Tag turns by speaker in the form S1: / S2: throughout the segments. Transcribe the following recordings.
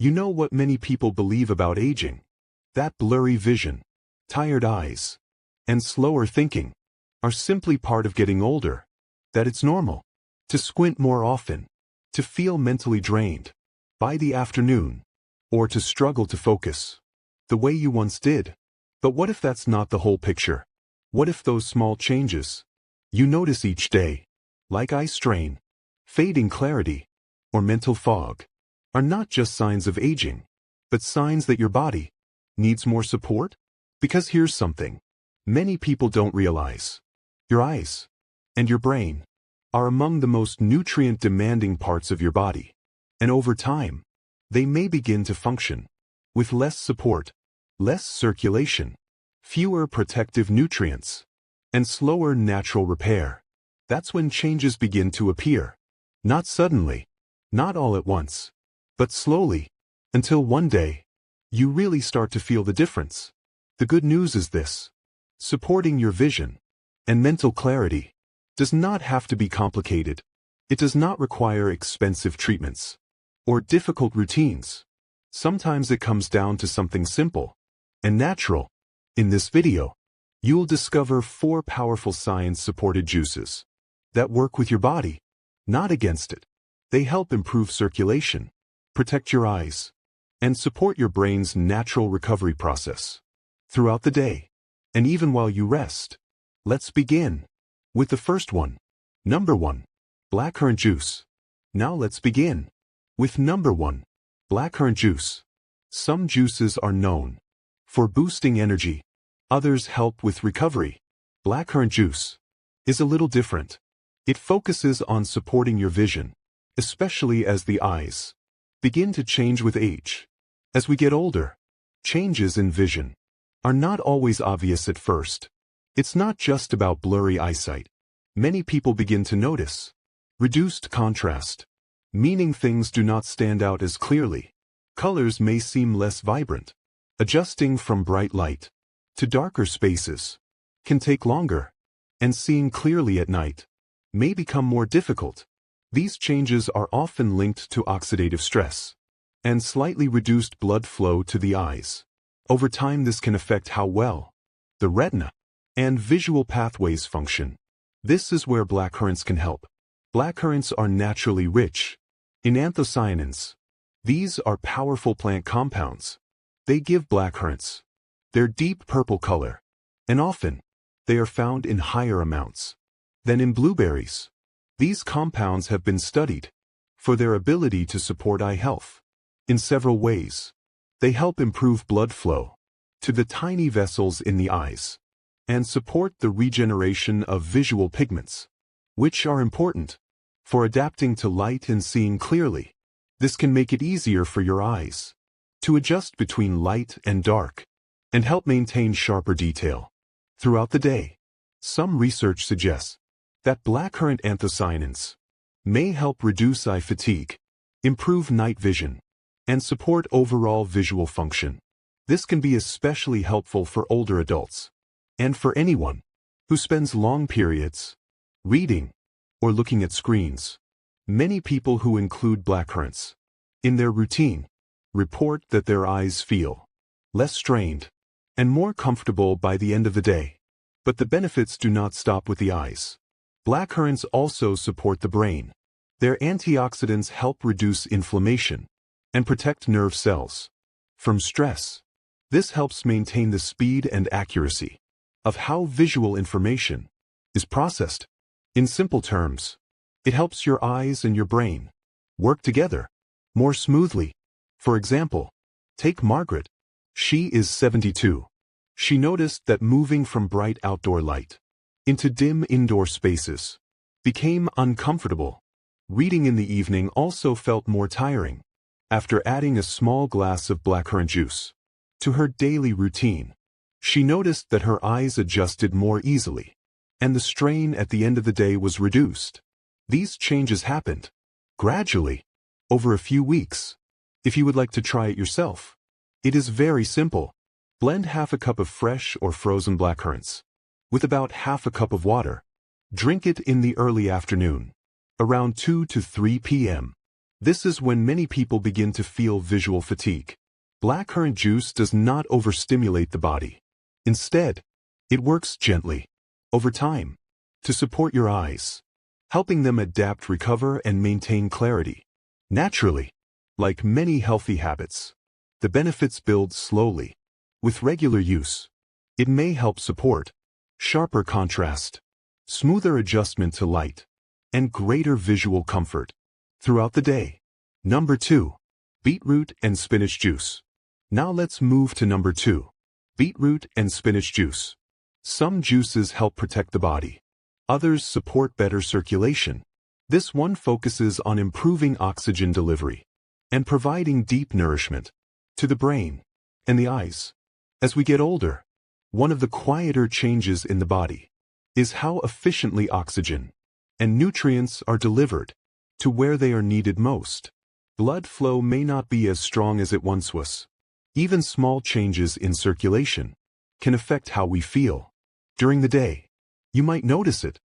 S1: You know what many people believe about aging? That blurry vision, tired eyes, and slower thinking are simply part of getting older. That it's normal to squint more often, to feel mentally drained by the afternoon, or to struggle to focus the way you once did. But what if that's not the whole picture? What if those small changes you notice each day, like eye strain, fading clarity, or mental fog, are not just signs of aging, but signs that your body needs more support? Because here's something many people don't realize. Your eyes and your brain are among the most nutrient-demanding parts of your body, and over time, they may begin to function with less support, less circulation, fewer protective nutrients, and slower natural repair. That's when changes begin to appear. Not suddenly, not all at once, but slowly, until one day, you really start to feel the difference. The good news is this: supporting your vision and mental clarity does not have to be complicated. It does not require expensive treatments or difficult routines. Sometimes it comes down to something simple and natural. In this video, you'll discover 4 powerful science-supported juices that work with your body, not against it. They help improve circulation, protect your eyes, and support your brain's natural recovery process throughout the day, and even while you rest. Let's begin with the first one. Number 1. Blackcurrant juice. Now let's begin with number 1. Blackcurrant juice. Some juices are known for boosting energy. Others help with recovery. Blackcurrant juice is a little different. It focuses on supporting your vision, especially as the eyes begin to change with age. As we get older, changes in vision are not always obvious at first. It's not just about blurry eyesight. Many people begin to notice reduced contrast, meaning things do not stand out as clearly. Colors may seem less vibrant. Adjusting from bright light to darker spaces can take longer, and seeing clearly at night may become more difficult. These changes are often linked to oxidative stress and slightly reduced blood flow to the eyes. Over time, this can affect how well the retina and visual pathways function. This is where blackcurrants can help. Blackcurrants are naturally rich in anthocyanins. These are powerful plant compounds. They give blackcurrants their deep purple color, and often they are found in higher amounts than in blueberries. These compounds have been studied for their ability to support eye health in several ways. They help improve blood flow to the tiny vessels in the eyes and support the regeneration of visual pigments, which are important for adapting to light and seeing clearly. This can make it easier for your eyes to adjust between light and dark and help maintain sharper detail throughout the day. Some research suggests that blackcurrant anthocyanins may help reduce eye fatigue, improve night vision, and support overall visual function. This can be especially helpful for older adults and for anyone who spends long periods reading or looking at screens. Many people who include blackcurrants in their routine report that their eyes feel less strained and more comfortable by the end of the day. But the benefits do not stop with the eyes. Blackcurrants also support the brain. Their antioxidants help reduce inflammation and protect nerve cells from stress. This helps maintain the speed and accuracy of how visual information is processed. In simple terms, it helps your eyes and your brain work together more smoothly. For example, take Margaret. She is 72. She noticed that moving from bright outdoor light into dim indoor spaces became uncomfortable. Reading in the evening also felt more tiring. After adding a small glass of blackcurrant juice to her daily routine, she noticed that her eyes adjusted more easily, and the strain at the end of the day was reduced. These changes happened gradually over a few weeks. If you would like to try it yourself, it is very simple. Blend half a cup of fresh or frozen blackcurrants with about half a cup of water. Drink it in the early afternoon, around 2 to 3 p.m. This is when many people begin to feel visual fatigue. Blackcurrant juice does not overstimulate the body. Instead, it works gently, over time, to support your eyes, helping them adapt, recover, and maintain clarity. Naturally, like many healthy habits, the benefits build slowly. With regular use, it may help support sharper contrast, smoother adjustment to light, and greater visual comfort throughout the day. Number 2. Beetroot and spinach juice. Now let's move to number 2. Beetroot and spinach juice. Some juices help protect the body. Others support better circulation. This one focuses on improving oxygen delivery and providing deep nourishment to the brain and the eyes. As we get older, one of the quieter changes in the body is how efficiently oxygen and nutrients are delivered to where they are needed most. Blood flow may not be as strong as it once was. Even small changes in circulation can affect how we feel. During the day, you might notice it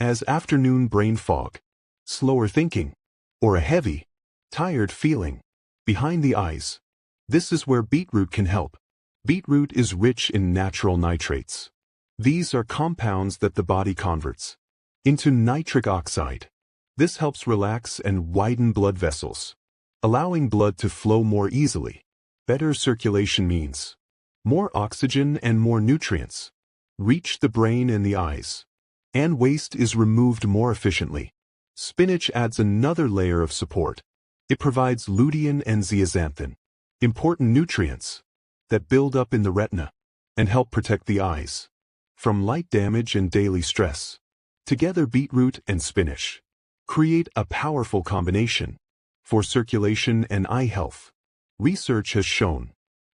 S1: as afternoon brain fog, slower thinking, or a heavy, tired feeling behind the eyes. This is where beetroot can help. Beetroot is rich in natural nitrates. These are compounds that the body converts into nitric oxide. This helps relax and widen blood vessels, allowing blood to flow more easily. Better circulation means more oxygen and more nutrients reach the brain and the eyes, and waste is removed more efficiently. Spinach adds another layer of support. It provides lutein and zeaxanthin, important nutrients that build up in the retina and help protect the eyes from light damage and daily stress. Together, beetroot and spinach create a powerful combination for circulation and eye health. Research has shown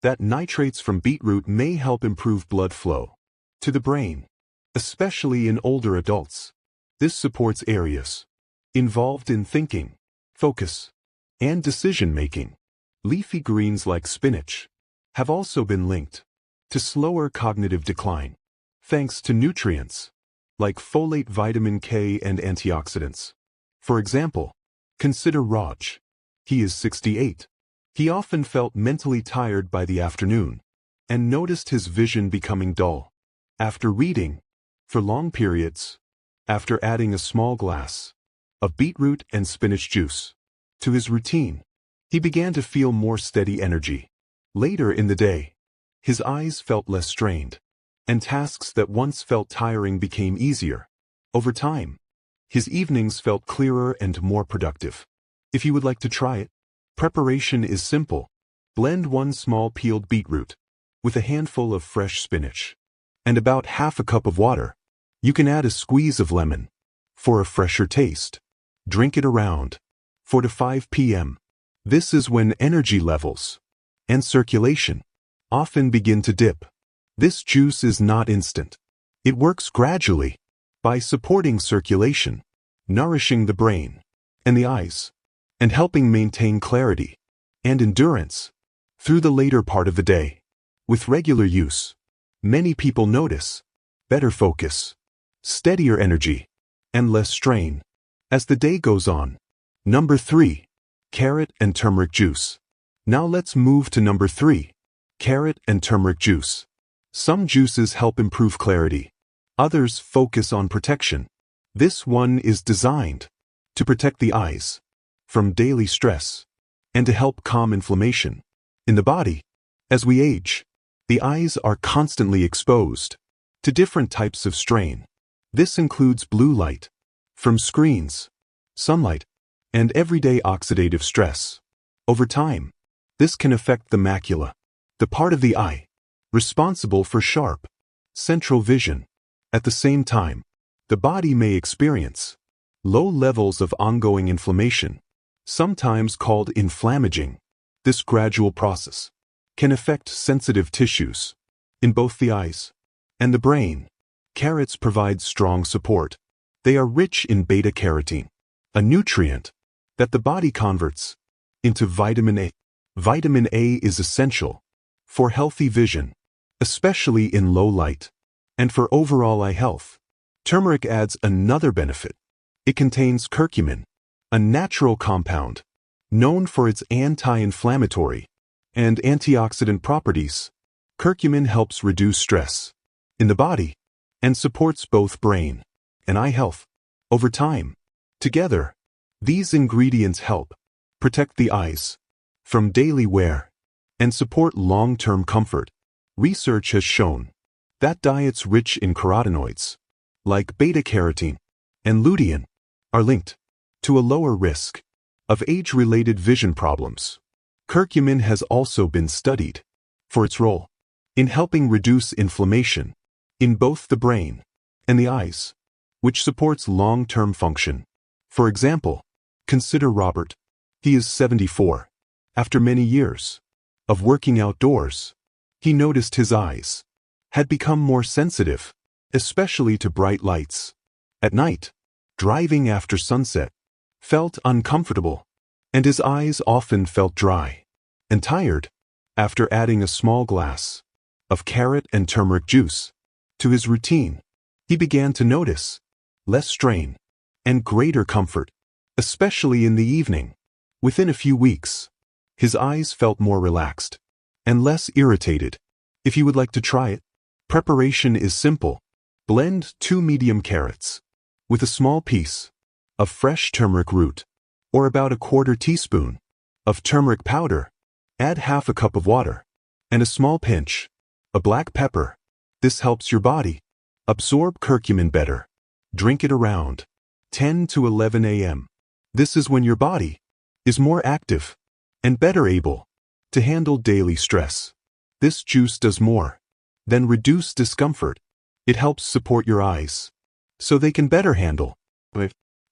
S1: that nitrates from beetroot may help improve blood flow to the brain, especially in older adults. This supports areas involved in thinking, focus, and decision-making. Leafy greens like spinach have also been linked to slower cognitive decline, thanks to nutrients like folate, vitamin K, and antioxidants. For example, consider Raj. He is 68. He often felt mentally tired by the afternoon and noticed his vision becoming dull. After reading for long periods, after adding a small glass of beetroot and spinach juice to his routine, he began to feel more steady energy. Later in the day, his eyes felt less strained, and tasks that once felt tiring became easier. Over time, his evenings felt clearer and more productive. If you would like to try it, preparation is simple. Blend 1 small peeled beetroot with a handful of fresh spinach and about half a cup of water. You can add a squeeze of lemon for a fresher taste. Drink it around 4 to 5 p.m. This is when energy levels and circulation often begin to dip. This juice is not instant. It works gradually by supporting circulation, nourishing the brain and the eyes, and helping maintain clarity and endurance through the later part of the day. With regular use, many people notice better focus, steadier energy, and less strain as the day goes on. Number 3. Carrot and turmeric juice. Now let's move to number 3. Carrot and turmeric juice. Some juices help improve clarity. Others focus on protection. This one is designed to protect the eyes from daily stress and to help calm inflammation in the body. As we age, the eyes are constantly exposed to different types of strain. This includes blue light from screens, sunlight, and everyday oxidative stress. Over time, this can affect the macula, the part of the eye responsible for sharp, central vision. At the same time, the body may experience low levels of ongoing inflammation, sometimes called inflammaging. This gradual process can affect sensitive tissues in both the eyes and the brain. Carrots provide strong support. They are rich in beta-carotene, a nutrient that the body converts into vitamin A. Vitamin A is essential for healthy vision, especially in low light, and for overall eye health. Turmeric adds another benefit. It contains curcumin, a natural compound Known for its anti-inflammatory and antioxidant properties, curcumin helps reduce stress in the body and supports both brain and eye health. Over time, together, these ingredients help protect the eyes from daily wear and support long-term comfort. Research has shown that diets rich in carotenoids, like beta-carotene and lutein, are linked to a lower risk of age-related vision problems. Curcumin has also been studied for its role in helping reduce inflammation in both the brain and the eyes, which supports long-term function. For example, consider Robert. He is 74. After many years of working outdoors, he noticed his eyes had become more sensitive, especially to bright lights. At night, driving after sunset felt uncomfortable, and his eyes often felt dry and tired. After adding a small glass of carrot and turmeric juice to his routine, he began to notice less strain and greater comfort, especially in the evening. Within a few weeks, his eyes felt more relaxed and less irritated. If you would like to try it, preparation is simple. Blend 2 medium carrots with a small piece of fresh turmeric root, or about a 1/4 teaspoon of turmeric powder. Add half a cup of water and a small pinch of black pepper. This helps your body absorb curcumin better. Drink it around 10 to 11 a.m. This is when your body is more active and better able to handle daily stress. This juice does more than reduce discomfort. It helps support your eyes so they can better handle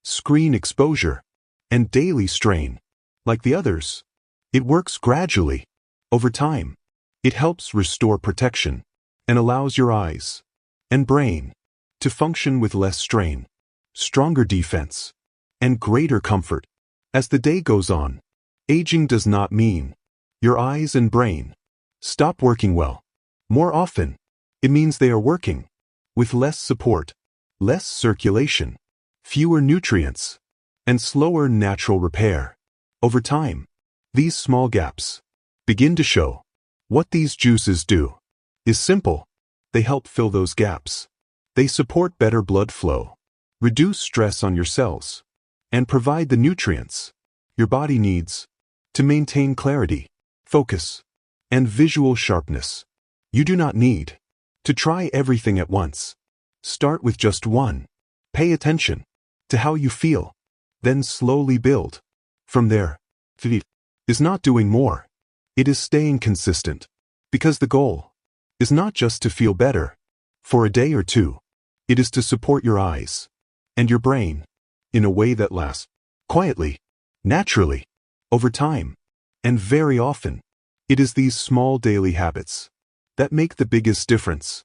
S1: screen exposure and daily strain. Like the others, it works gradually. Over time, it helps restore protection and allows your eyes and brain to function with less strain, stronger defense, and greater comfort. As the day goes on, aging does not mean your eyes and brain stop working well. More often, it means they are working with less support, less circulation, fewer nutrients, and slower natural repair. Over time, these small gaps begin to show. What these juices do is simple. They help fill those gaps. They support better blood flow, reduce stress on your cells, and provide the nutrients your body needs to maintain clarity, focus, and visual sharpness. You do not need to try everything at once. Start with just one. Pay attention to how you feel, then slowly build. From there, it is not doing more. It is staying consistent, because the goal is not just to feel better for a day or two. It is to support your eyes and your brain in a way that lasts quietly, naturally, over time. And very often, it is these small daily habits that make the biggest difference.